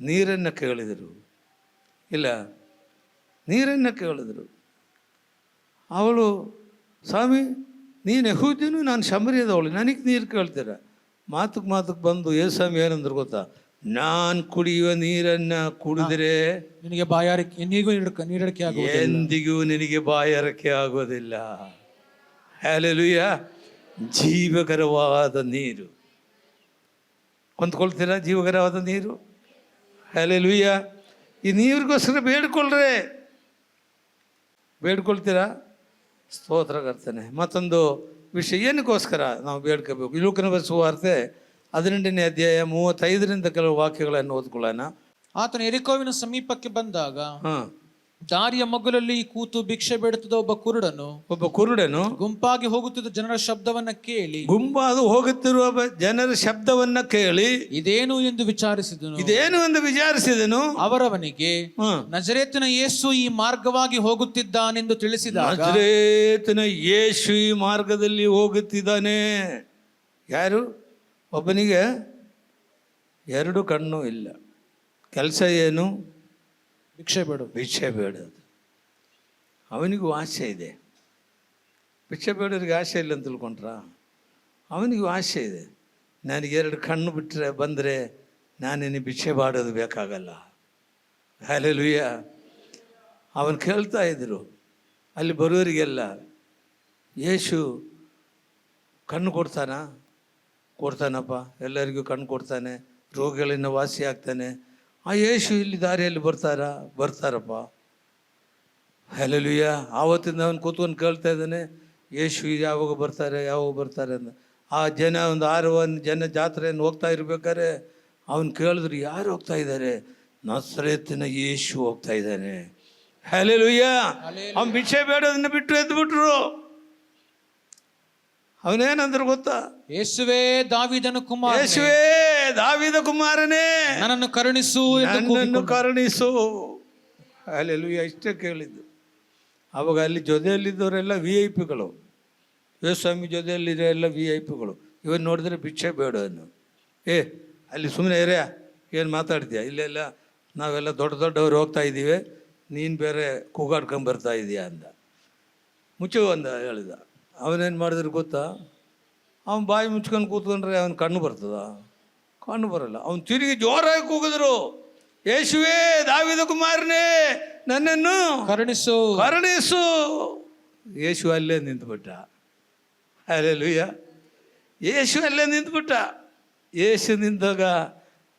ನೀರನ್ನು ಕೇಳಿದರು. ಇಲ್ಲ, ನೀರನ್ನು ಕೇಳಿದರು. ಅವಳು, ಸ್ವಾಮಿ ನೀನು ಯೆಹೂದ್ಯನು, ನಾನು ಸಮರ್ಯದವಳು, ನನಗೆ ನೀರು ಕೇಳ್ತೀರ? ಮಾತಕ್ಕೆ ಬಂದು ಯೇಸು ಸ್ವಾಮಿ ಏನಂದ್ರು ಗೊತ್ತಾ? ನಾನು ಕುಡಿಯುವ ನೀರನ್ನು ಕುಡಿದ್ರೆ ನಿನಗೆ ಬಾಯಾರಿಕೆ, ಎಂದಿಗೂ ನೀರಡಿಕೆ ಆಗುವುದಿಲ್ಲ. ಎಂದಿಗೂ ನಿನಗೆ ಬಾಯಾರಿಕೆ ಆಗೋದಿಲ್ಲ. ಹಲ್ಲೆಲೂಯ. ಜೀವಕರವಾದ ನೀರು ಕೊಂದ್ಕೊಳ್ತೀರಾ? ಜೀವಕರವಾದ ನೀರು. ಹಲ್ಲೆಲೂಯ. ಈ ನೀರಿಗೋಸ್ಕರ ಬೇಡ್ಕೊಳ್ತೀರಾ? ಸ್ತೋತ್ರ ಕರ್ತನೆ. ಮತ್ತೊಂದು ವಿಷಯ ಏನಕ್ಕೋಸ್ಕರ ನಾವು ಬೇಡ್ಕೋಬೇಕು? ಲೂಕನ ಸುವಾರ್ತೆ 18ನೇ ಅಧ್ಯಾಯ 35ರಿಂದ ಕೆಲವು ವಾಕ್ಯಗಳನ್ನು ಓದ್ಕೊಳ್ಳೋಣ. ಆತನು ಯೆರಿಕೋವಿನ ಸಮೀಪಕ್ಕೆ ಬಂದಾಗ ದಾರಿಯ ಮಗ್ಗುಲಲ್ಲಿ ಕೂತು ಭಿಕ್ಷೆ ಬೇಡುತ್ತಿದ್ದ ಒಬ್ಬ ಕುರುಡನು ಗುಂಪಾಗಿ ಹೋಗುತ್ತಿದ್ದ ಜನರ ಶಬ್ದವನ್ನ ಕೇಳಿ ಹೋಗುತ್ತಿರುವ ಜನರ ಶಬ್ದವನ್ನ ಕೇಳಿ ಇದೇನು ಎಂದು ವಿಚಾರಿಸಿದನು. ಅವರವನಿಗೆ ನಜರೇತಿನ ಯೇಸು ಈ ಮಾರ್ಗವಾಗಿ ಹೋಗುತ್ತಿದ್ದಾನೆಂದು ತಿಳಿಸಿದಾಗ, ನಜರೇತಿನ ಯೇಸು ಈ ಮಾರ್ಗದಲ್ಲಿ ಹೋಗುತ್ತಿದ್ದಾನೆ. ಯಾರು? ಒಬ್ಬನಿಗೆ 2 ಕಣ್ಣು ಇಲ್ಲ, ಕೆಲಸ ಏನು? ಭಿಕ್ಷೆ ಬೇಡೋದು. ಅವನಿಗೂ ಆಸೆ ಇದೆ. ಭಿಕ್ಷೆ ಬೇಡೋರಿಗೆ ಆಸೆ ಇಲ್ಲ ಅಂತ ತಿಳ್ಕೊಂಡ್ರ? ಅವನಿಗೂ ಆಸೆ ಇದೆ. ನನಗೆ 2 ಕಣ್ಣು ಬಂದರೆ ನಾನೇನು ಭಿಕ್ಷೆ ಬಾಡೋದು ಬೇಕಾಗಲ್ಲ. ಹಲ್ಲೆಲೂಯ. ಅವನು ಕೇಳ್ತಾ ಇದ್ರು ಅಲ್ಲಿ ಬರೋರಿಗೆಲ್ಲ, ಯೇಸು ಕಣ್ಣು ಕೊಡ್ತಾನಪ್ಪ, ಎಲ್ಲರಿಗೂ ಕಣ್ಣು ಕೊಡ್ತಾನೆ, ರೋಗಿಗಳಿಂದ ವಾಸಿ ಆಗ್ತಾನೆ. ಆ ಯೇಸು ಇಲ್ಲಿ ದಾರಿಯಲ್ಲಿ ಬರ್ತಾರಪ್ಪ. ಹಲ್ಲೆಲೂಯ. ಆವತ್ತಿಂದ ಅವನು ಕೂತ್ಕೊಂಡು ಕೇಳ್ತಾ ಇದ್ದಾನೆ, ಯೇಸು ಯಾವಾಗ ಬರ್ತಾರೆ ಅಂತ. ಆ ಜನ ಒಂದು 6 ಜನ ಜಾತ್ರೆಯನ್ನು ಹೋಗ್ತಾ ಇರ್ಬೇಕಾದ್ರೆ ಅವನು ಕೇಳಿದ್ರು, ಯಾರು ಹೋಗ್ತಾ ಇದ್ದಾರೆ? ನಜರೇತಿನ ಯೇಸು ಹೋಗ್ತಾ ಇದ್ದಾನೆ. ಹಲ್ಲೆಲೂಯ. ಅವನು ಭಿಕ್ಷೆ ಬೇಡೋದನ್ನ ಬಿಟ್ಟು ಎದ್ಬಿಟ್ರು. ಅವನೇನಂದ್ರು ಗೊತ್ತಾ? ಯೇಸುವೇ ದಾವೀದ ಕುಮಾರನೇ, ನನ್ನನ್ನು ಕರುಣಿಸು. ಹಲ್ಲೆಲೂಯ. ಇಷ್ಟೇ ಕೇಳಿದ್ದು. ಅವಾಗ ಅಲ್ಲಿ ಜೊತೆಯಲ್ಲಿದ್ದವರೆಲ್ಲ VIP ಗಳು, ಯೇಸು ಸ್ವಾಮಿ ಜೊತೆಯಲ್ಲಿರೋರೆಲ್ಲ VIP ಗಳು. ಇವನು ನೋಡಿದ್ರೆ ಭಿಕ್ಷೆ ಬೇಡವನು. ಅಲ್ಲಿ ಸುಮ್ಮನೆ ಇರೇ, ಏನು ಮಾತಾಡ್ತೀಯ? ಇಲ್ಲೆಲ್ಲ ನಾವೆಲ್ಲ ದೊಡ್ಡವರು ಹೋಗ್ತಾ ಇದ್ದೀವಿ, ನೀನು ಬೇರೆ ಕೂಗಾಡ್ಕೊಂಬರ್ತಾ ಇದೀಯ ಅಂದ. ಮುಚ್ಚು ಅಂದ ಹೇಳಿದ. ಅವನೇನು ಮಾಡಿದ್ರು ಗೊತ್ತಾ? ಅವನು ಬಾಯಿ ಮುಚ್ಕೊಂಡು ಕೂತ್ಕೊಂಡ್ರೆ ಅವನ ಕಣ್ಣು ಬರ್ತದ? ಕಣ್ಣು ಬರಲ್ಲ. ಅವನು ತಿರುಗಿ ಜೋರಾಗಿ ಕೂಗಿದ್ರು, ಯೇಸುವೇ ದಾವೀದ ಕುಮಾರನೇ, ನನ್ನನ್ನು ಕರುಣಿಸು. ಯೇಸು ಅಲ್ಲೇ ನಿಂತುಬಿಟ್ಟ. ಹಲ್ಲೆಲೂಯ. ಯೇಸು ಅಲ್ಲೇ ನಿಂತುಬಿಟ್ಟ. ಯೇಸು ನಿಂತಾಗ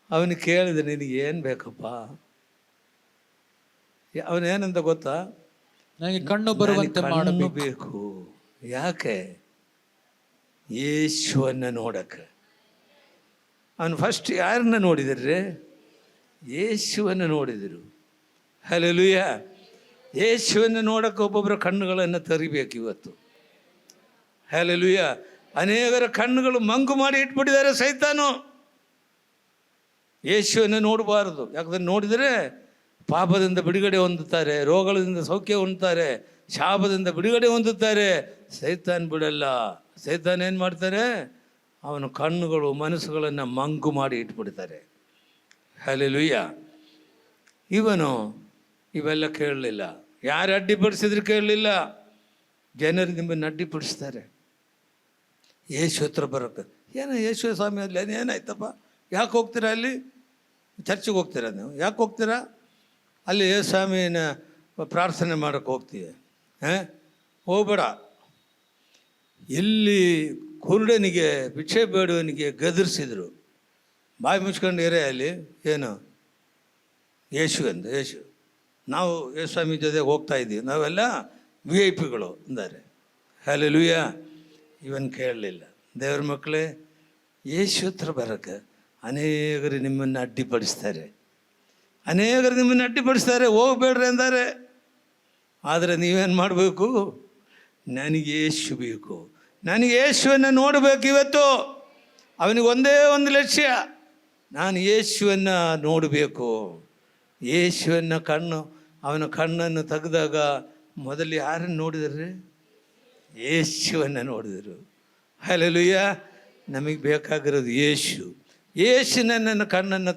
ಅವನು ಕೇಳಿದೆ, ನಿನಗೆ ಏನು ಬೇಕಪ್ಪ? ಅವನೇನಂತ ಗೊತ್ತಾ? ನನಗೆ ಕಣ್ಣು ಬರುವಂತೆ ಮಾಡಬೇಕು. ಯಾಕೆ? ಯೇಸುವನ್ನು ನೋಡಕ್ಕೆ. ಅವನು ಫಸ್ಟ್ ಯಾರನ್ನ ನೋಡಿದ್ರಿ? ಯೇಸುವನ್ನು ನೋಡಿದರು. ಹಲ್ಲೆಲೂಯ. ಯೇಸುವನ್ನು ನೋಡಕ್ಕೆ ಒಬ್ಬೊಬ್ಬರ ಕಣ್ಣುಗಳನ್ನು ತರಿಬೇಕು ಇವತ್ತು. ಹಲ್ಲೆಲೂಯ. ಅನೇಕರ ಕಣ್ಣುಗಳು ಮಂಗು ಮಾಡಿ ಇಟ್ಬಿಟ್ಟಿದ್ದಾರೆ ಸೈತಾನು. ಯೇಸುವನ್ನು ನೋಡಬಾರದು. ಯಾಕಂದ್ರೆ ನೋಡಿದರೆ ಪಾಪದಿಂದ ಬಿಡುಗಡೆ ಹೊಂದುತ್ತಾರೆ, ರೋಗಗಳಿಂದ ಸೌಖ್ಯ ಹೊಂದುತ್ತಾರೆ, ಶಾಪದಿಂದ ಬಿಡುಗಡೆ ಹೊಂದುತ್ತಾರೆ. ಸೈತಾನ್ ಬಿಡಲ್ಲ. ಸೈತಾನ್ ಏನು ಮಾಡ್ತಾರೆ? ಅವನ ಕಣ್ಣುಗಳು ಮನಸ್ಸುಗಳನ್ನು ಮಂಗು ಮಾಡಿ ಇಟ್ಬಿಡ್ತಾರೆ. ಹಲ್ಲೆಲೂಯ. ಇವನು ಇವೆಲ್ಲ ಕೇಳಲಿಲ್ಲ. ಯಾರು ಅಡ್ಡಿಪಡಿಸಿದ್ರು ಕೇಳಲಿಲ್ಲ. ಜನರು ನಿಮ್ಮನ್ನು ಅಡ್ಡಿಪಡಿಸ್ತಾರೆ. ಯೇಸು ಹತ್ರ ಬರೋಕ್ಕೆ, ಏನೋ ಯೇಸು ಸ್ವಾಮಿ ಅಲ್ಲಿ ಏನಾಯ್ತಪ್ಪ? ಯಾಕೆ ಹೋಗ್ತೀರಾ? ಅಲ್ಲಿ ಚರ್ಚಿಗೆ ಹೋಗ್ತೀರಾ ನೀವು? ಯಾಕೆ ಹೋಗ್ತೀರಾ? ಅಲ್ಲಿ ಯೇಸು ಸ್ವಾಮಿನ ಪ್ರಾರ್ಥನೆ ಮಾಡೋಕ್ಕೆ ಹೋಗ್ತೀಯ? ಹೋಗ್ಬೇಡ. ಇಲ್ಲಿ ಕುರುಡನಿಗೆ, ಭಿಕ್ಷೆ ಬೇಡುವನಿಗೆ ಗದರಿಸಿದ್ರು. ಬಾಯಿ ಮುಚ್ಕೊಂಡು ಇರೇ ಅಲ್ಲಿ. ಏನು? ಯೇಸು ನಾವು ಯೇಸು ಸ್ವಾಮಿ ಜೊತೆ ಹೋಗ್ತಾ ಇದ್ದೀವಿ, ನಾವೆಲ್ಲ VIP ಗಳು ಅಂತಾರೆ. ಹಲ್ಲೆಲೂಯ. ಇವನ್ ಕೇಳಲಿಲ್ಲ. ದೇವ್ರ ಮಕ್ಕಳೇ, ಯೇಸು ಹತ್ರ ಬರೋಕ್ಕೆ ಅನೇಕರು ನಿಮ್ಮನ್ನು ಅಡ್ಡಿಪಡಿಸ್ತಾರೆ, ಅನೇಕರು ನಿಮ್ಮನ್ನು ಅಡ್ಡಿಪಡಿಸ್ತಾರೆ, ಹೋಗಬೇಡ್ರಿ ಅಂತಾರೆ. ಆದರೆ ನೀವೇನು ಮಾಡಬೇಕು? ನನಗೆ ಯೇಸು ಬೇಕು, ನನಗೆ ಯೇಸುವನ್ನು ನೋಡಬೇಕು. ಇವತ್ತು ಅವನಿಗೆ ಒಂದೇ ಒಂದು ಲಕ್ಷ್ಯ, ನಾನು ಯೇಸುವನ್ನು ನೋಡಬೇಕು. ಯೇಸುವನ್ನು ಅವನ ಕಣ್ಣನ್ನು ತೆಗೆದಾಗ ಮೊದಲು ಯಾರನ್ನು ನೋಡಿದ್ರಿ? ಯೇಸುವನ್ನು ನೋಡಿದರು. ಹಲ್ಲೆಲೂಯ. ನಮಗೆ ಬೇಕಾಗಿರೋದು ಯೇಸು. ಯೇಸುನ ನನ್ನ ಕಣ್ಣನ್ನು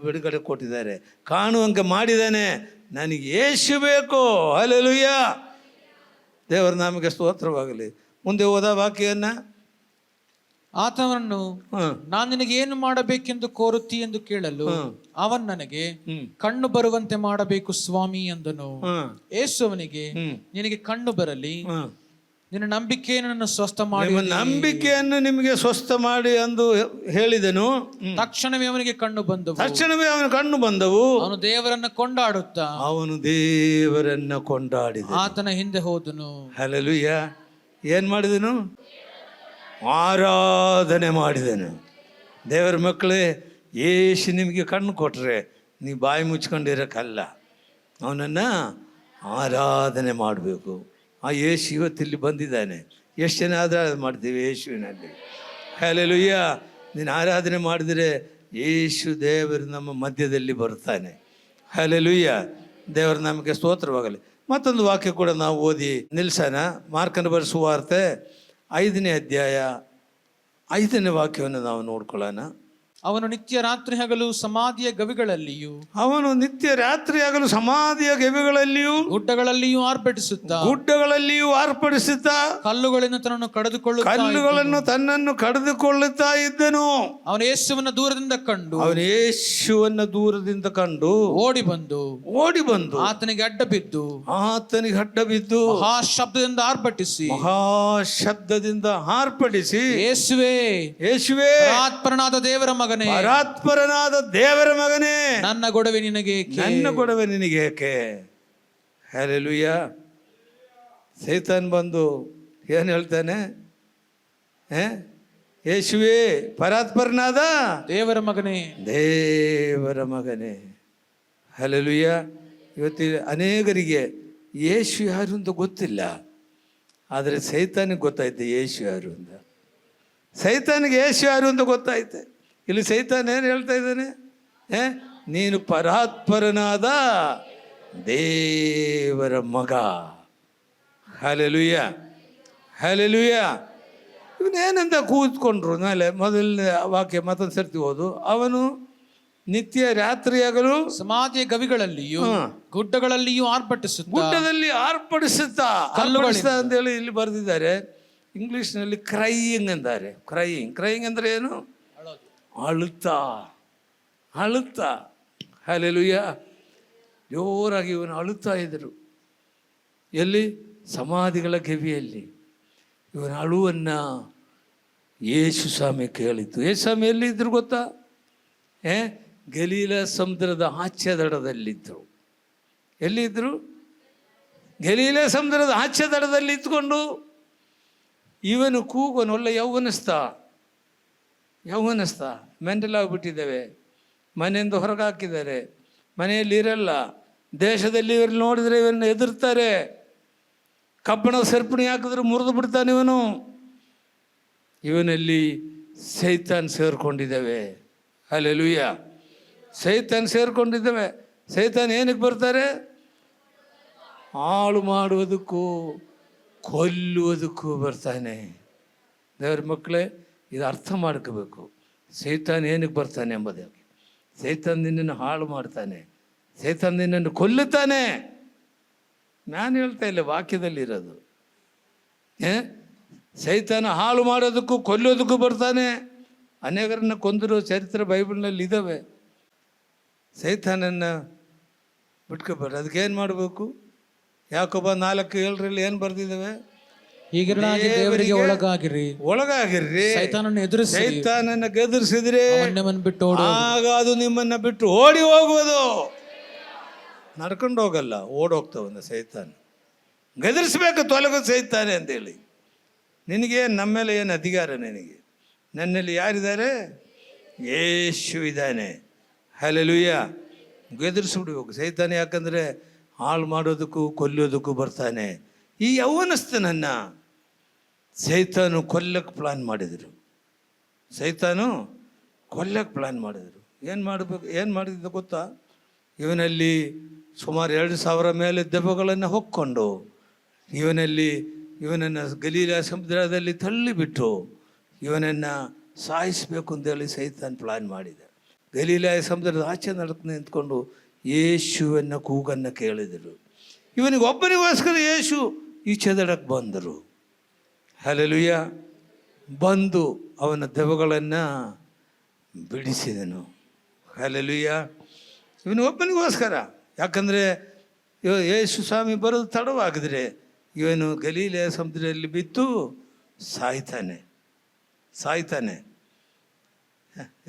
ಬಿಡುಗಡೆ ಕೊಟ್ಟಿದ್ದಾರೆ, ಕಾಣುವಂಗೆ ಮಾಡಿದ್ದಾನೆ. ನನಗೆ ಯೇಸು ಬೇಕು. ಹಲ್ಲೆಲೂಯ. ದೇವರ ನಾಮಕ್ಕೆ ಸ್ತೋತ್ರವಾಗಲಿ. ಮುಂದೆ ಓದ ವಾಕ್ಯವನ್ನು. ಆತನನ್ನು ನಾನು ನಿನಗೆ ಏನು ಮಾಡಬೇಕೆಂದು ಕೋರುತ್ತಿ ಎಂದು ಕೇಳಲು ಅವನ್ ನನಗೆ ಕಣ್ಣು ಬರುವಂತೆ ಮಾಡಬೇಕು ಸ್ವಾಮಿ ಎಂದನು. ಯೇಸು ಅವನಿಗೆ, ನಿನಗೆ ಕಣ್ಣು ಬರಲಿ, ನಿನ್ನ ನಂಬಿಕೆಯನ್ನು ಸ್ವಸ್ಥ ಮಾಡಿ, ನಂಬಿಕೆಯನ್ನು ನಿಮಗೆ ಸ್ವಸ್ಥ ಮಾಡಿ ಎಂದು ಹೇಳಿದನು. ತಕ್ಷಣವೇ ಅವನಿಗೆ ಕಣ್ಣು ಬಂದವು. ಅವನ ಕಣ್ಣು ಬಂದವು. ಅವನು ದೇವರನ್ನ ಕೊಂಡಾಡಿದ ಆತನ ಹಿಂದೆ ಹೋದನು. ಹಲ್ಲೆಲೂಯ. ಏನ್ ಮಾಡಿದನು? ಆರಾಧನೆ ಮಾಡಿದನು. ದೇವರ ಮಕ್ಕಳೇ, ಯೇಸು ನಿಮಗೆ ಕಣ್ಣು ಕೊಟ್ಟರೆ ನೀವು ಬಾಯಿ ಮುಚ್ಕೊಂಡಿರೋಕ್ಕಲ್ಲ, ಅವನನ್ನು ಆರಾಧನೆ ಮಾಡಬೇಕು. ಆ ಯೇಸು ಇವತ್ತಿಲ್ಲಿ ಬಂದಿದ್ದಾನೆ. ಎಷ್ಟು ಜನ ಆರಾಧನೆ ಮಾಡ್ತೀವಿ ಯೇಸುವಿನಲ್ಲಿ? ಹಲ್ಲೆಲೂಯ. ನೀನು ಆರಾಧನೆ ಮಾಡಿದರೆ ಯೇಸು ದೇವರು ನಮ್ಮ ಮಧ್ಯದಲ್ಲಿ ಬರುತ್ತಾನೆ. ಹಲ್ಲೆಲೂಯ. ದೇವರ ನಮಗೆ ಸ್ತೋತ್ರವಾಗಲಿ. ಮತ್ತೊಂದು ವಾಕ್ಯ ಕೂಡ ನಾವು ಓದಿ ನಿಲ್ಸೋಣ. ಮಾರ್ಕನ ಬರೆದ ಸುವಾರ್ತೆ 5ನೇ ಅಧ್ಯಾಯ 5ನೇ ವಾಕ್ಯವನ್ನು ನಾವು ನೋಡ್ಕೊಳ್ಳೋಣ. ಅವನು ನಿತ್ಯ ರಾತ್ರಿ ಹಗಲು ಸಮಾಧಿಯ ಗವಿಗಳಲ್ಲಿಯೂ ಗುಡ್ಡಗಳಲ್ಲಿಯೂ ಆರ್ಭಟಿಸುತ್ತಾ ಕಲ್ಲುಗಳನ್ನು ತನ್ನನ್ನು ಕಡಿದುಕೊಳ್ಳುತ್ತಾ ಇದ್ದನು. ಅವನು ಯೇಸುವನ್ನು ದೂರದಿಂದ ಕಂಡು ಓಡಿ ಬಂದು ಆತನಿಗೆ ಅಡ್ಡ ಬಿದ್ದು ಮಹಾಶಬ್ದದಿಂದ ಆರ್ಭಟಿಸಿ ಯೇಸುವೇ ಪರಾತ್ಪರನಾದ ದೇವರ ಮಗನೇ ನನ್ನ ಗೊಡವೆ ನಿನಗೆ ಏಕೆ? ಹಲ್ಲೆಲೂಯ. ಸೈತಾನ್ ಬಂದು ಏನು ಹೇಳ್ತಾನೆ? ಯೇಸುವೇ ಪರಾತ್ಪರನಾದ ದೇವರ ಮಗನೇ. ಹಲ್ಲೆಲೂಯ. ಇವತ್ತು ಅನೇಕರಿಗೆ ಯೇಸು ಯಾರು ಅಂತ ಗೊತ್ತಿಲ್ಲ, ಆದರೆ ಸೈತಾನಿಗೆ ಗೊತ್ತಾಯ್ತು ಯೇಸು ಯಾರು ಅಂತ. ಸೈತಾನಿಗೆ ಯೇಸು ಯಾರು ಅಂತ ಗೊತ್ತಾಯ್ತು. ಇಲ್ಲಿ ಸೈತಾನ್ ಏನು ಹೇಳ್ತಾ ಇದ್ದಾನೆ? ನೀನು ಪರಾತ್ಪರನಾದ ದೇವರ ಮಗ. ಹಲ್ಲೆಲೂಯ. ಇವನೇನಂತ ಕೂತ್ಕೊಂಡ್ರು. ಮೊದಲನೇ ವಾಕ್ಯ ಮತ್ತೊಂದು ಸರ್ತಿ ಓದು. ಅವನು ನಿತ್ಯ ರಾತ್ರಿಯಾಗಲು ಸಮಾಧಿಯ ಗವಿಗಳಲ್ಲಿಯೂ ಗುಡ್ಡಗಳಲ್ಲಿಯೂ ಗುಡ್ಡದಲ್ಲಿ ಆರ್ಭಟಿಸುತ್ತಾ ಅಂತೇಳಿ ಇಲ್ಲಿ ಬರೆದಿದ್ದಾರೆ. ಇಂಗ್ಲೀಷ್ನಲ್ಲಿ ಕ್ರೈಯಿಂಗ್ ಅಂತಾರೆ. ಕ್ರೈಯಿಂಗ್ ಅಂದರೆ ಏನು? ಅಳುತ್ತಾ. ಹಲ್ಲೆಲೂಯ. ಜೋರಾಗಿ ಇವನು ಅಳುತ್ತಾ ಇದ್ದರು. ಎಲ್ಲಿ? ಸಮಾಧಿಗಳ ಗವಿಯಲ್ಲಿ. ಇವನ ಅಳುವನ್ನು ಯೇಸು ಸ್ವಾಮಿ ಕೇಳಿತು. ಯೇಸು ಸ್ವಾಮಿ ಎಲ್ಲಿದ್ದರು ಗೊತ್ತಾ? ಗಲೀಲ ಸಮುದ್ರದ ಆಚೆ ದಡದಲ್ಲಿದ್ದರು. ಎಲ್ಲಿದ್ದರು? ಗಲೀಲ ಸಮುದ್ರದ ಆಚೆ ದಡದಲ್ಲಿ ಇದ್ಕೊಂಡು ಇವನು ಕೂಗೋನೊಲ್ಲ ಯೌವನಸ್ಥ ಮೆಂಟಲಾಗ್ಬಿಟ್ಟಿದ್ದೇವೆ. ಮನೆಯಿಂದ ಹೊರಗೆ ಹಾಕಿದ್ದಾರೆ, ಮನೆಯಲ್ಲಿ ಇರಲ್ಲ. ದೇಶದಲ್ಲಿ ಇವ್ರನ್ನ ನೋಡಿದರೆ ಇವರನ್ನ ಎದುರ್ತಾರೆ. ಕಬ್ಬಣದ ಸರಪಣಿ ಹಾಕಿದ್ರೆ ಮುರಿದು ಬಿಡ್ತಾನೆ ಇವನಲ್ಲಿ ಸೈತಾನ್ ಸೇರ್ಕೊಂಡಿದ್ದಾವೆ. ಹಲ್ಲೆಲೂಯ. ಸೈತಾನ್ ಸೇರ್ಕೊಂಡಿದ್ದಾವೆ. ಸೈತಾನ್ ಏನಕ್ಕೆ ಬರ್ತಾರೆ? ಹಾಳು ಮಾಡುವುದಕ್ಕೂ ಕೊಲ್ಲುವುದಕ್ಕೂ ಬರ್ತಾನೆ. ದೇವರ ಮಕ್ಕಳೇ, ಇದು ಅರ್ಥ ಮಾಡ್ಕೋಬೇಕು. ಸೈತಾನ್ ಏನಕ್ಕೆ ಬರ್ತಾನೆ ಎಂಬುದಾಗಿ. ಸೈತಾನ್ ನಿನ್ನನ್ನು ಹಾಳು ಮಾಡ್ತಾನೆ, ಸೈತಾನ್ ನಿನ್ನನ್ನು ಕೊಲ್ಲುತ್ತಾನೆ. ನಾನು ಹೇಳ್ತಾ ಇಲ್ಲ, ವಾಕ್ಯದಲ್ಲಿರೋದು. ಸೈತಾನ ಹಾಳು ಮಾಡೋದಕ್ಕೂ ಕೊಲ್ಲೋದಕ್ಕೂ ಬರ್ತಾನೆ. ಅನೇಕರನ್ನು ಕೊಂದಿರೋ ಚರಿತ್ರೆ ಬೈಬಲ್ನಲ್ಲಿ ಇದ್ದಾವೆ. ಸೈತಾನನ್ನು ಬಿಟ್ಕೋಬೇಡ. ಅದಕ್ಕೇನು ಮಾಡಬೇಕು? ಯಾಕೋಬ 4:7 ಏನು ಬರ್ದಿದ್ದಾವೆ? ದೇವರಿಗೆ ಒಳಗಾಗಿರ್ರಿ, ಸೈತಾನನ್ನು ಗೆದರಿಸಿದ್ರೆ ಆಗ ಅದು ನಿಮ್ಮನ್ನ ಬಿಟ್ಟು ಓಡಿ ಹೋಗುವುದು. ನಡ್ಕೊಂಡು ಹೋಗಲ್ಲ, ಓಡೋಗ್ತಾವನ್ನ ಸೈತಾನ. ಗೆದರಿಸ್ಬೇಕು, ತೊಲಗು ಸೈತಾನೆ ಅಂತೇಳಿ. ನಿನಗೆ ನಮ್ಮ ಮೇಲೆ ಏನು ಅಧಿಕಾರ? ನಿನಗೆ ನನ್ನಲ್ಲಿ ಯಾರಿದ್ದಾರೆ? ಯೇಸು ಇದ್ದಾನೆ. ಹಲ್ಲೆಲೂಯ. ಗೆದರಿಸ್ಬಿಡ್ಬೇಕು ಸೈತಾನ. ಯಾಕಂದರೆ ಹಾಳು ಮಾಡೋದಕ್ಕೂ ಕೊಲ್ಲೋದಕ್ಕೂ ಬರ್ತಾನೆ. ಈ ಯೌವನಸ್ಥನನ್ನು ಸೈತಾನು ಕೊಲ್ಲಕ್ಕೆ ಪ್ಲ್ಯಾನ್ ಮಾಡಿದರು. ಸೈತಾನು ಕೊಲ್ಲಕ್ಕೆ ಪ್ಲ್ಯಾನ್ ಮಾಡಿದರು. ಏನು ಮಾಡಿದ್ದು ಗೊತ್ತಾ? ಇವನಲ್ಲಿ ಸುಮಾರು 2,000 ಮೇಲೆ ದೆವ್ವಗಳನ್ನು ಹೊಕ್ಕೊಂಡು ಇವನನ್ನು ಗಲೀಲ ಸಮುದ್ರದಲ್ಲಿ ತಳ್ಳಿಬಿಟ್ಟು ಇವನನ್ನು ಸಾಯಿಸಬೇಕು ಅಂತೇಳಿ ಸೈತಾನ್ ಪ್ಲ್ಯಾನ್ ಮಾಡಿದ. ಗಲೀಲ ಸಮುದ್ರದ ಆಚೆ ನಿಂತ್ಕೊಂಡು ಯೇಸುವಿನ ಕೂಗನ್ನು ಕೇಳಿದರು. ಇವನಿಗೆ ಒಬ್ಬನಿಗೋಸ್ಕರ ಯೇಸು ಈಚೆದಡಕ್ಕೆ ಬಂದರು. ಹಲ್ಲೆಲೂಯ. ಬಂದು ಅವನ ದೆವ್ವಗಳನ್ನು ಬಿಡಿಸಿದನು. ಹಲ್ಲೆಲೂಯ. ಇವನಿಗೊಬ್ಬನಿಗೋಸ್ಕರ. ಯಾಕಂದರೆ ಯೇಸು ಸ್ವಾಮಿ ಬರೋದು ತಡವಾಗಿದ್ರೆ ಇವನು ಗಲೀಲ ಸಮುದ್ರದಲ್ಲಿ ಬಿದ್ದು ಸಾಯ್ತಾನೆ.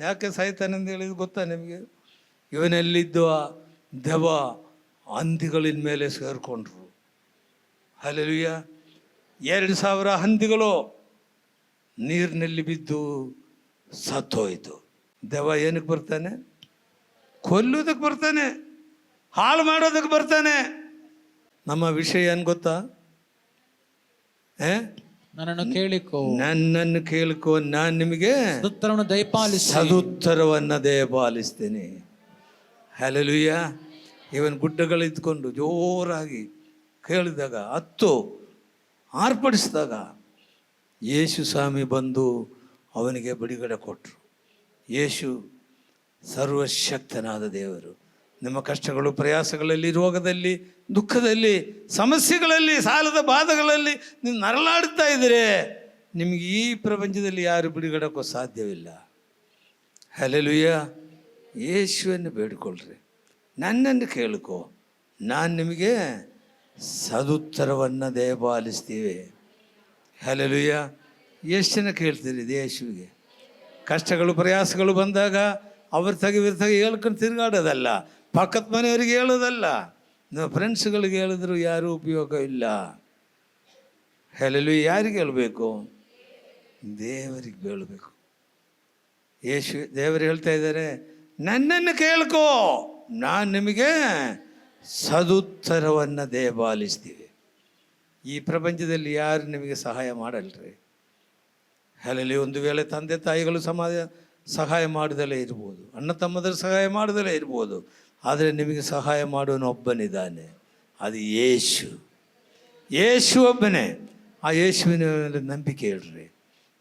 ಯಾಕೆ ಸಾಯ್ತಾನೆ ಅಂತ ಹೇಳಿದ್ದು ಗೊತ್ತಾ ನಿಮಗೆ? ಇವನಲ್ಲಿದ್ದು ದೆವ್ವ ಹಂದಿಗಳಿನ ಮೇಲೆ ಸೇರಿಕೊಂಡ್ರು. ಹಲ್ಲೆಲೂಯ. 2,000 ಹಂದಿಗಳು ನೀರಿನಲ್ಲಿ ಬಿದ್ದು ಸತ್ತೋಯ್ತು. ದೆವ್ವ ಏನಕ್ಕೆ ಬರ್ತಾನೆ? ಕೊಲ್ಲೋದಕ್ಕೆ ಬರ್ತಾನೆ, ಹಾಳು ಮಾಡೋದಕ್ಕೆ ಬರ್ತಾನೆ. ನಮ್ಮ ವಿಷಯ ಏನು ಗೊತ್ತಾ? ನನ್ನನ್ನು ಕೇಳಿಕೋ, ನಾನು ನಿಮಗೆ ಸದುತ್ತರವನ್ನು ದಯಪಾಲಿಸ್ತೇನೆ. ಹಲ್ಲೆಲೂಯ. ಇವನ್ ಗುಡ್ಡಗಳಿದ್ಕೊಂಡು ಜೋರಾಗಿ ಕೇಳಿದಾಗ, ಆರ್ಪಡಿಸಿದಾಗ ಯೇಸು ಸ್ವಾಮಿ ಬಂದು ಅವನಿಗೆ ಬಿಡುಗಡೆ ಕೊಟ್ಟರು. ಯೇಸು ಸರ್ವಶಕ್ತನಾದ ದೇವರು. ನಿಮ್ಮ ಕಷ್ಟಗಳು, ಪ್ರಯಾಸಗಳಲ್ಲಿ, ರೋಗದಲ್ಲಿ, ದುಃಖದಲ್ಲಿ, ಸಮಸ್ಯೆಗಳಲ್ಲಿ, ಸಾಲದ ಬಾಧಗಳಲ್ಲಿ ನೀವು ನರಳಾಡ್ತಾ ಇದ್ದೀರಿ. ನಿಮಗೆ ಈ ಪ್ರಪಂಚದಲ್ಲಿ ಯಾರು ಬಿಡುಗಡಕ್ಕೂ ಸಾಧ್ಯವಿಲ್ಲ. ಹಲ್ಲೆಲೂಯ. ಯೇಸುವನ್ನು ಬೇಡಿಕೊಳ್ಳ್ರಿ, ನನ್ನನ್ನು ಕೇಳ್ಕೊ, ನಾನು ನಿಮಗೆ ಸದುತ್ತರವನ್ನು ದಯಪಾಲಿಸ್ತೀವಿ. ಹಲ್ಲೆಲೂಯ. ಎಷ್ಟು ಜನ ಕೇಳ್ತೀರಿ ಯೇಸುವಿಗೆ? ಕಷ್ಟಗಳು, ಪ್ರಯಾಸಗಳು ಬಂದಾಗ ಅವ್ರ ಇವ್ರ ಹೇಳ್ಕೊಂಡು ತಿರುಗಾಡೋದಲ್ಲ, ಪಕ್ಕದ ಮನೆಯವ್ರಿಗೆ ಹೇಳೋದಲ್ಲ, ನಮ್ಮ ಫ್ರೆಂಡ್ಸ್ಗಳಿಗೆ ಹೇಳಿದ್ರು ಯಾರೂ ಉಪಯೋಗ ಇಲ್ಲ. ಹಲ್ಲೆಲೂಯ. ಯಾರಿಗೆ ಹೇಳಬೇಕು? ದೇವರಿಗೆ ಹೇಳಬೇಕು. ದೇವರು ಹೇಳ್ತಾ ಇದ್ದಾರೆ, ನನ್ನನ್ನು ಕೇಳ್ಕೋ, ನಾನು ನಿಮಗೆ ಸದುತ್ತರವನ್ನು ದಯಪಾಲಿಸ್ತೀವಿ. ಈ ಪ್ರಪಂಚದಲ್ಲಿ ಯಾರು ನಿಮಗೆ ಸಹಾಯ ಮಾಡಲ್ರಿ. ಹಲ್ಲೆಲೂಯ. ಒಂದು ವೇಳೆ ತಂದೆ ತಾಯಿಗಳು ಸಹಾಯ ಮಾಡದಲ್ಲೇ ಇರ್ಬೋದು, ಅಣ್ಣ ತಮ್ಮದರು ಸಹಾಯ ಮಾಡದಲ್ಲೇ ಇರ್ಬೋದು, ಆದರೆ ನಿಮಗೆ ಸಹಾಯ ಮಾಡೋನು ಒಬ್ಬನಿದ್ದಾನೆ, ಅದು ಯೇಸು ಒಬ್ಬನೇ. ಆ ಯೇಸುವಿನ ಮೇಲೆ ನಂಬಿಕೆ ಇಡ್ರಿ.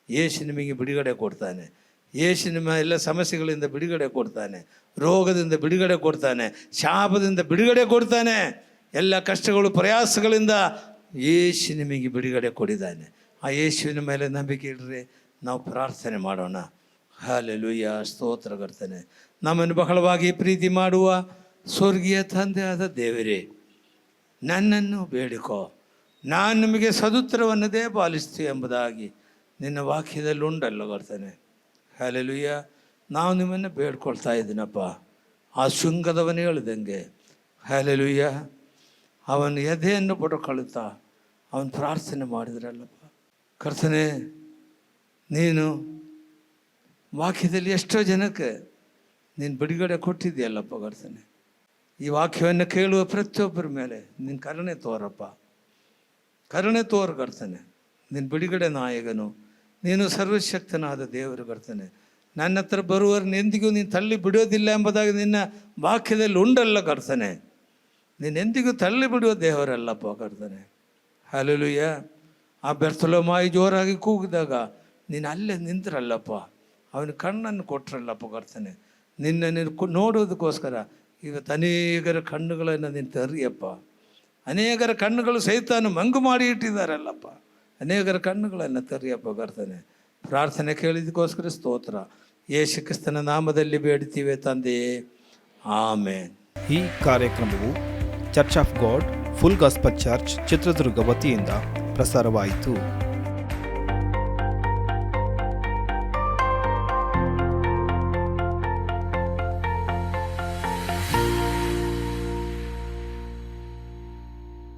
ಯೇಸು ನಿಮಗೆ ಬಿಡುಗಡೆ ಕೊಡ್ತಾನೆ. ಯೇಸು ನಿಮ್ಮ ಎಲ್ಲ ಸಮಸ್ಯೆಗಳಿಂದ ಬಿಡುಗಡೆ ಕೊಡ್ತಾನೆ, ರೋಗದಿಂದ ಬಿಡುಗಡೆ ಕೊಡ್ತಾನೆ, ಶಾಪದಿಂದ ಬಿಡುಗಡೆ ಕೊಡ್ತಾನೆ. ಎಲ್ಲ ಕಷ್ಟಗಳು, ಪ್ರಯಾಸಗಳಿಂದ ಯೇಸು ನಿಮಗೆ ಬಿಡುಗಡೆ ಕೊಡಿದ್ದಾನೆ. ಆ ಯೇಸುವಿನ ಮೇಲೆ ನಂಬಿಕೆ ಇಡ್ರಿ. ನಾವು ಪ್ರಾರ್ಥನೆ ಮಾಡೋಣ. ಹಲ್ಲೆಲೂಯ. ಸ್ತೋತ್ರ ಕರ್ತನೆ. ನಮ್ಮನ್ನು ಬಹಳವಾಗಿ ಪ್ರೀತಿ ಮಾಡುವ ಸ್ವರ್ಗೀಯ ತಂದೆಯಾದ ದೇವರೇ, ನನ್ನನ್ನು ಬೇಡಿಕೋ, ನಾನು ನಿಮಗೆ ಸದುತ್ತರವನ್ನು ದಯಪಾಲಿಸ್ತೀವಿ ಎಂಬುದಾಗಿ ನಿನ್ನ ವಾಕ್ಯದಲ್ಲಿ ಉಂಟಲ್ಲ ಕರ್ತನೆ. ಹಲ್ಲೆಲೂಯ. ನಾವು ನಿಮ್ಮನ್ನು ಬೇಡ್ಕೊಳ್ತಾ ಇದ್ದೀನಪ್ಪ. ಆ ಶೃಂಗದವನು ಹೇಳಿದಂಗೆ ಹಲ್ಲೆಲೂಯ, ಅವನು ಎದೆಯನ್ನು ಪಡ್ಕೊಳ್ತಾ ಅವನು ಪ್ರಾರ್ಥನೆ ಮಾಡಿದ್ರಲ್ಲಪ್ಪ ಕರ್ತನೆ. ನೀನು ವಾಕ್ಯದಲ್ಲಿ ಎಷ್ಟೋ ಜನಕ್ಕೆ ನೀನು ಬಿಡುಗಡೆ ಕೊಟ್ಟಿದ್ದೀಯಲ್ಲಪ್ಪ ಕರ್ತನೆ. ಈ ವಾಕ್ಯವನ್ನು ಕೇಳುವ ಪ್ರತಿಯೊಬ್ಬರ ಮೇಲೆ ನೀನು ಕರುಣೆ ತೋರಪ್ಪ, ಕರುಣೆ ತೋರು ಕರ್ತನೆ. ನೀನು ಬಿಡುಗಡೆ ನಾಯಕನು, ನೀನು ಸರ್ವಶಕ್ತನಾದ ದೇವರು ಕರ್ತನೆ. ನನ್ನ ಹತ್ರ ಬರುವವರನ್ನ ಎಂದಿಗೂ ನೀನು ತಳ್ಳಿ ಬಿಡೋದಿಲ್ಲ ಎಂಬುದಾಗಿ ನಿನ್ನ ವಾಕ್ಯದಲ್ಲಿ ಉಂಡಲ್ಲ ಕರ್ತನೆ. ನೀನೆಂದಿಗೂ ತಳ್ಳಿ ಬಿಡುವ ದೇವರಲ್ಲಪ್ಪ ಕರ್ತನೆ. ಹಲ್ಲೆಲೂಯ. ಆ ಬೆರ್ತಲೋಮಾಯಿ ಜೋರಾಗಿ ಕೂಗಿದಾಗ ನೀನು ಅಲ್ಲೇ ನಿಂತರಲ್ಲಪ್ಪ, ಅವನ ಕಣ್ಣನ್ನು ಕೊಟ್ಟರಲ್ಲಪ್ಪ ಕರ್ತನೆ. ನೀನು ನೋಡೋದಕ್ಕೋಸ್ಕರ ಇವತ್ತು ಅನೇಕರ ಕಣ್ಣುಗಳನ್ನು ನೀನು ತರಿಯಪ್ಪ. ಅನೇಕರ ಕಣ್ಣುಗಳು ಸೈತಾನು ಮಂಗು ಮಾಡಿ ಇಟ್ಟಿದ್ದಾರಲ್ಲಪ್ಪ, ಅನೇಕರ ಕಣ್ಣುಗಳನ್ನು ತರಿಯಪ್ಪ ಕರ್ತನೆ. ಪ್ರಾರ್ಥನೆ ಕೇಳಿದಕ್ಕೋಸ್ಕರ ಸ್ತೋತ್ರ. ಯೇಸು ಕ್ರಿಸ್ತನ ನಾಮದಲ್ಲಿ ಬೇಡ್ತೀವಿ ತಂದೆಯೇ, ಆಮೇನ್. ಈ ಕಾರ್ಯಕ್ರಮವು church of god full gospel church Chitradurga ವತಿಯಿಂದ ಪ್ರಸಾರವಾಯಿತು.